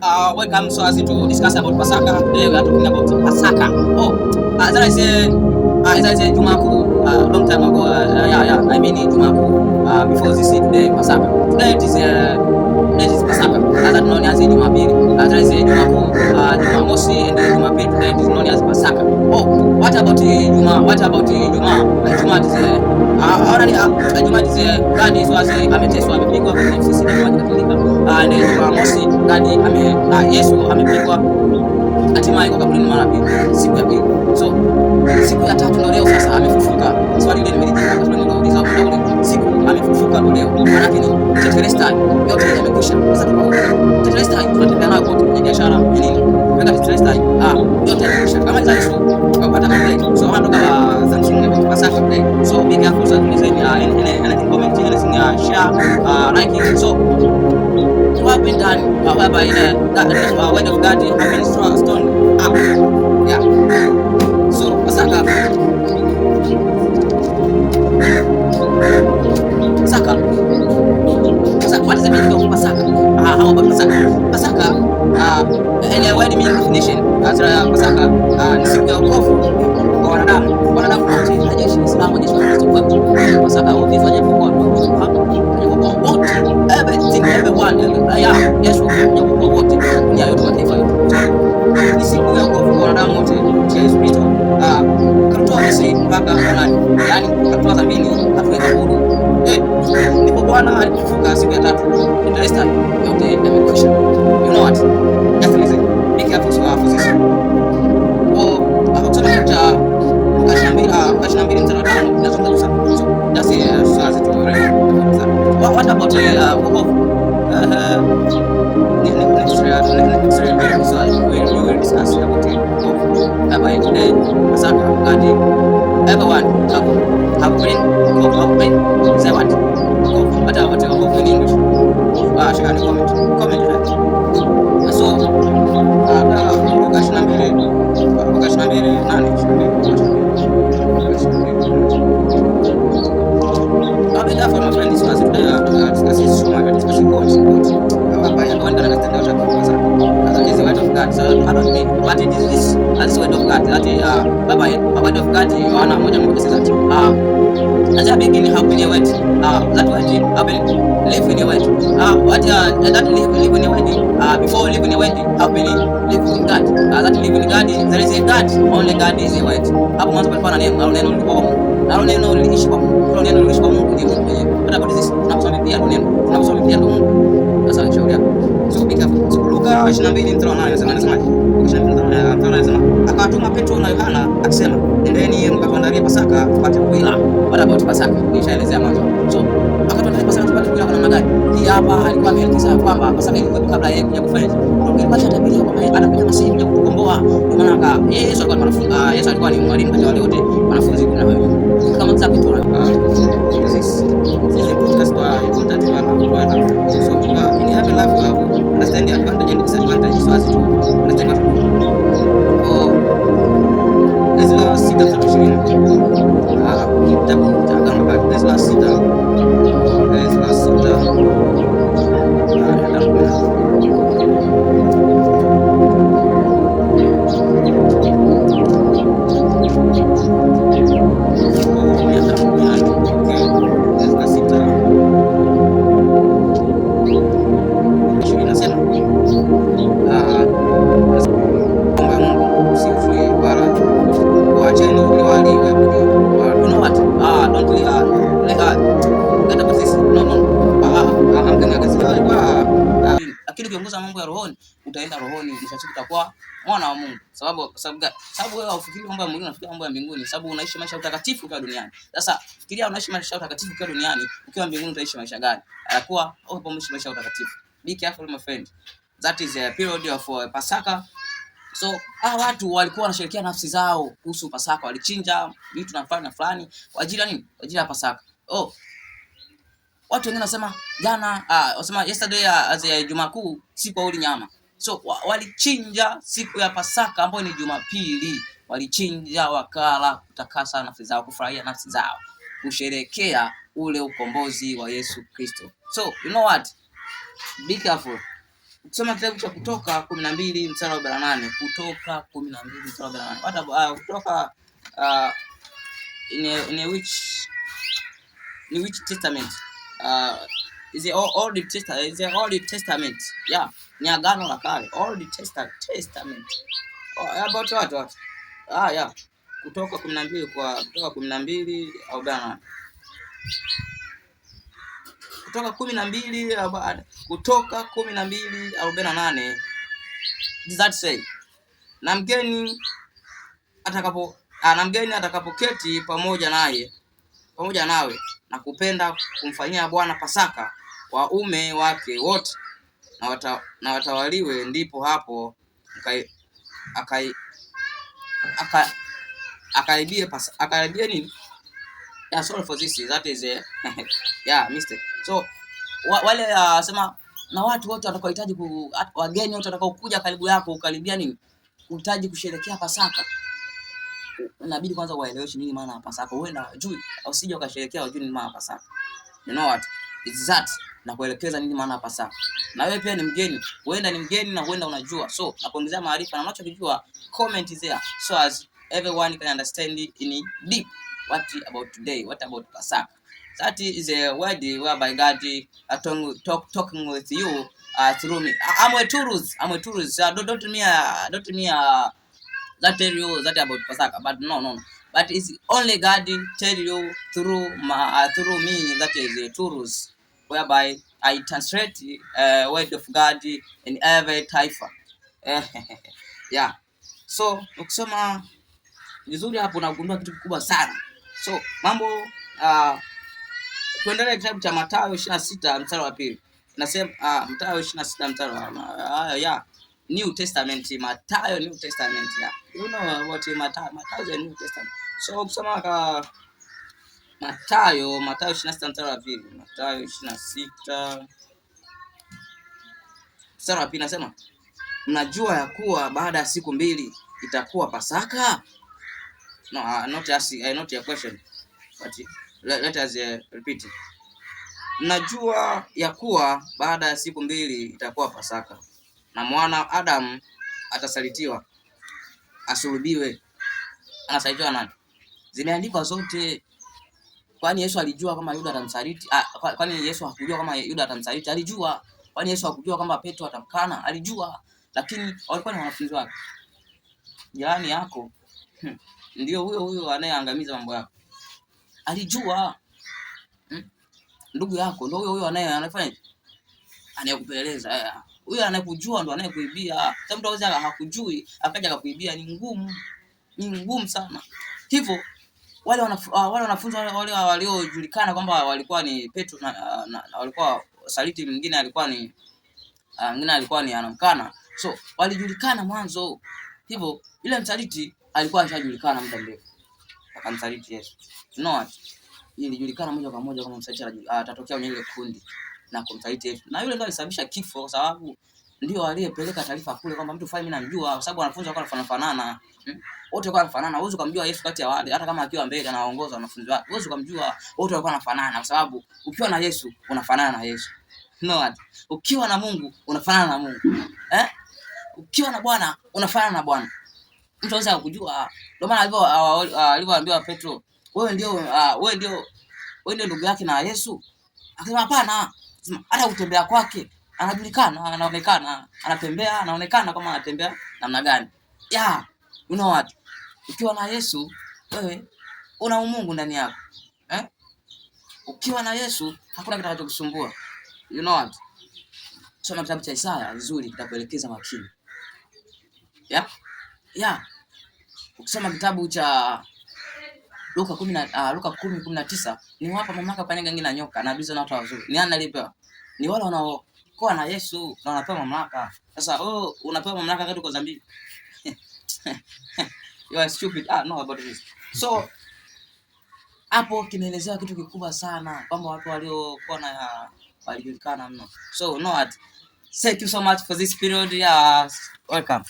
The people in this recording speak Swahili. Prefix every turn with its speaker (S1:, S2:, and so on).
S1: welcome. So as to discuss about Pasaka, today we are talking about Pasaka. As I said, Jumaku, long time ago. I mean Jumaku. Before this today Pasaka. Today it is Pasaka. As I known as Jumapili. As I say Jumaku, Jumamosi, and Jumapili. Today it is known as Pasaka. What about Juma? What about Juma? Juma is already Juma is gadi so ameteswa amepigwa kwenye sisi kama Katolika. Na Jumamosi gadi Yesu amepigwa hatimaye kwa kaburini mara pili, siku ya pili. So siku ya tatu ndio leo sasa amefufuka. Swali ile nimelijibu kwa sababu niliuliza hapo ndio siku amefufuka ndio leo. Maana yake ni tetelestai yote yamekwisha. Sasa tuko tetelestai tunatembea nayo kote kwenye biashara nini? Weka tetelestai yote yamekwisha. Kama ni Yesu ukapata mbele. So hapo kama Samsung na Pasaka mbele. So big up for anything comment, anything share, liking. So what been done whereby the word of God have been stone up. Yeah. So Pasaka. What is the meaning of Pasaka? How about Pasaka? Pasaka, in a word meaning definition, Pasaka ni siku ya wokovu kwa wanadamu. Wanadamu wote, hajeshi Islamu, jeshi la Kristo kwa Pasaka ukifanya kwa wote, everything, everyone, Yesu kufanya kwa wote, dunia yote, mataifa yote. Ni siku ya wokovu kwa wanadamu wote, Yesu Kristo katoa Misri mpaka Kanaani, yani katoa dhambi, katuweka huru. Ndipo Bwana alipofufuka siku ya tatu, tetelestai yote yamekwisha. You know what? Just listen. Be careful for this. Kusoma cha Luka 22 mstari wa 5 inazungumza so just so as to what about wokovu? We will discuss about wokovu. By today, Pasaka, God, everyone have been say what? What about wokovu in English? Shika ni comment that. So Luka 22 nani? I'll be there for my friend. This was discussing so much, discussing God. I don't understand what I'm talking about. That is the word of God. So I don't mean what it is this. That's the word of God. That is the word of God. Yohana 1:1 says that. At the beginning, how in your word? That word have been live in your word. What that live in your word? Before live in your word, how been live in God? That live in God. There is a God. Only God is a word. Hapo mwanzo palikuwa na neno lilikuwa kwa Mungu. Na neno liliishi kwa Mungu. Hilo neno liliishi kwa Mungu ndiye Mungu mwenyewe. What about this? Tunaposoma pia neno. Tunaposoma pia Mungu. Sasa shauri yako. So pick up. So Luka 22 mstari wa 8 anasema Luka 22 mstari anasema akawatuma Petro na Yohana akisema endeni mkatuandalie Pasaka tupate kuila. What about Pasaka? Nishaelezea mwanzo. So akatuandalia Pasaka tupate kuila kwa namna gani? Hii hapa alikuwa ameeleza kwamba Pasaka ilikuwa kabla yeye kuja kufanya. Ndio ilikuwa tabiria kwamba anakuja Masihi kuja kutukomboa. Ndio maana Yesu alikuwa mwanafunzi. Yesu alikuwa ni mwalimu kwa wale wote wanafunzi kuna wewe. Kama mzee Petro this podcast wa contact wa so in every life we have understand the advantage and disadvantage so as to understand this last sita tutashirini kitabu cha Agano la Kale this last sita ukiongoza mambo ya rohoni utaenda rohoni, mwisho utakuwa mwana wa Mungu. Sababu wewe ufikiri mambo ya Mungu, unafikiria mambo ya mbinguni, sababu unaishi maisha ya utakatifu ukiwa duniani. Sasa fikiria unaishi maisha ya utakatifu ukiwa duniani, ukiwa mbinguni utaishi maisha gani? Atakuwa upo maisha ya utakatifu. Be careful my friend. That is a period of Pasaka. So watu walikuwa wanasherehekea nafsi zao kuhusu Pasaka, walichinja vitu na fulani kwa ajili ya nini? Kwa ajili ya Pasaka. Watu wengine wanasema jana wasema yesterday as a Jumapili siku ya nyama. So walichinja siku ya Pasaka ambayo ni Jumapili. Walichinja wakala kutakasa nafsi zao, kufurahia nafsi zao, kusherehekea ule ukombozi wa Yesu Kristo. So you know what? Be careful. Ukisoma kitabu cha Kutoka 12 mstari wa 48, Kutoka 12 mstari wa 48. Hata Kutoka in which testament? Is the Old Testament? Is the Old Testament? Yeah, ni Agano la Kale. Old Testament. About what? Yeah. Kutoka 12 kwa Kutoka 12 au 48. Kutoka 12 Kutoka 12:48. Does that say? Na mgeni atakapoketi pamoja nawe na kupenda kumfanyia Bwana Pasaka waume wake wote na watawaliwe, ndipo hapo akaibie nini? Yeah, sorry for this, that is yeah, mistake. So wale sema na watu wote watakaohitaji wageni wote watakao kuja karibu yako ukaribia nini? Uhitaji kusherehekea Pasaka. Inabidi kwanza waeleweshe nini maana ya Pasaka. Huenda hawajui, au sije wakasherehekea wajui nini maana ya Pasaka. You know what? It's that, na kuelekeza nini maana ya Pasaka. Na wewe pia ni mgeni, huenda ni mgeni na huenda unajua. So, na kuongezea maarifa na unachokijua, comment there so as everyone can understand it in deep. What about today? What about Pasaka? That is a word whereby God talking with you through me. I'm a tourist. Don't me that tell you that about Pasaka, but no. But it's only God tell you through me, that is a tourist, whereby I translate word of God in every taifa. Yeah. So ukisoma vizuri hapo unagundua kitu kikubwa sana. So mambo tuendelee kitabu cha Mathayo 26 mstari wa 2. Nasema Mathayo 26 mstari wa yeah, New Testament, Mathayo New Testament, yeah. You know what Mathayo New Testament. So ukisoma Mathayo 26 mstari wa 2. Mathayo 26 mstari wa 2 nasema, mnajua ya kuwa baada ya siku 2 itakuwa Pasaka? No, not your question, but let us repeat it. Mnajua ya kuwa baada ya siku 2 itakuwa Pasaka, na mwana Adam atasalitiwa, asulubiwe. Anasalitiwa nani? Zimeandikwa zote. Kwani Yesu alijua kama Yuda atamsaliti? Kwani Yesu hakujua kama Yuda atamsaliti? Alijua. Kwani Yesu hakujua kama Petro atamkana? Alijua. Lakini walikuwa ni wanafunzi wake. Jirani yako ndio huyo anayeangamiza mambo yako. Alijua. Ndugu yako ndio huyo anayefanya anayekupeleleza. Huyo anayekujua ndo anayekuibia. Sasa mtu aweza hakujui akaja akakuibia, ni ngumu sana. Hivyo wale wanafunzi wale waliojulikana kwamba walikuwa ni Petro na walikuwa saliti, mwingine alikuwa ni anamkana. So walijulikana mwanzo. Hivyo ile msaliti alikuwa ashajulikana muda mrefu, akamsaliti Yesu. You know what? Ilijulikana moja kwa moja kama msaliti atatokea kwenye ile kundi na kumsaliti Yesu. Na yule ndio alisababisha kifo, kwa sababu ndio aliyepeleka taarifa kule kwamba mtu fulani mimi namjua, kwa sababu wanafunzi walikuwa wanafanana. Wote walikuwa wanafanana. Huwezi kumjua Yesu kati ya wale, hata kama akiwa mbele anaongoza wanafunzi wake. Huwezi kumjua, wote walikuwa wanafanana, kwa sababu ukiwa na Yesu unafanana na Yesu. No what? Ukiwa na Mungu unafanana na Mungu. Ukiwa na Bwana unafanana na Bwana. Mtu anaweza kujua. Ndio maana alivyoambiwa Petro, wewe ndio ndugu yake na Yesu. Akasema hapana. Hata utembea kwake anajulikana, anaonekana, anatembea, anaonekana kama anatembea namna gani. Yeah, you know what? Ukiwa na Yesu, wewe una umungu ndani yako. Ukiwa na Yesu, hakuna kitakachokusumbua. You know what? Soma kitabu cha Isaya vizuri, kitakuelekeza makini. Yeah. Ukisoma kitabu cha Luka 10:19, ni wapa mamlaka kwa nyenga na nyoka na bizo na watu wazuri. Ni nani aliyepewa? Ni wale wanaokuwa na Yesu na wanapewa mamlaka. Sasa unapewa mamlaka kati kwa dhambi. You are stupid. No about this. So hapo kinaelezewa kitu kikubwa sana kwamba watu waliokuwa na walijulikana mno. So know what? Thank you so much for this period. Welcome.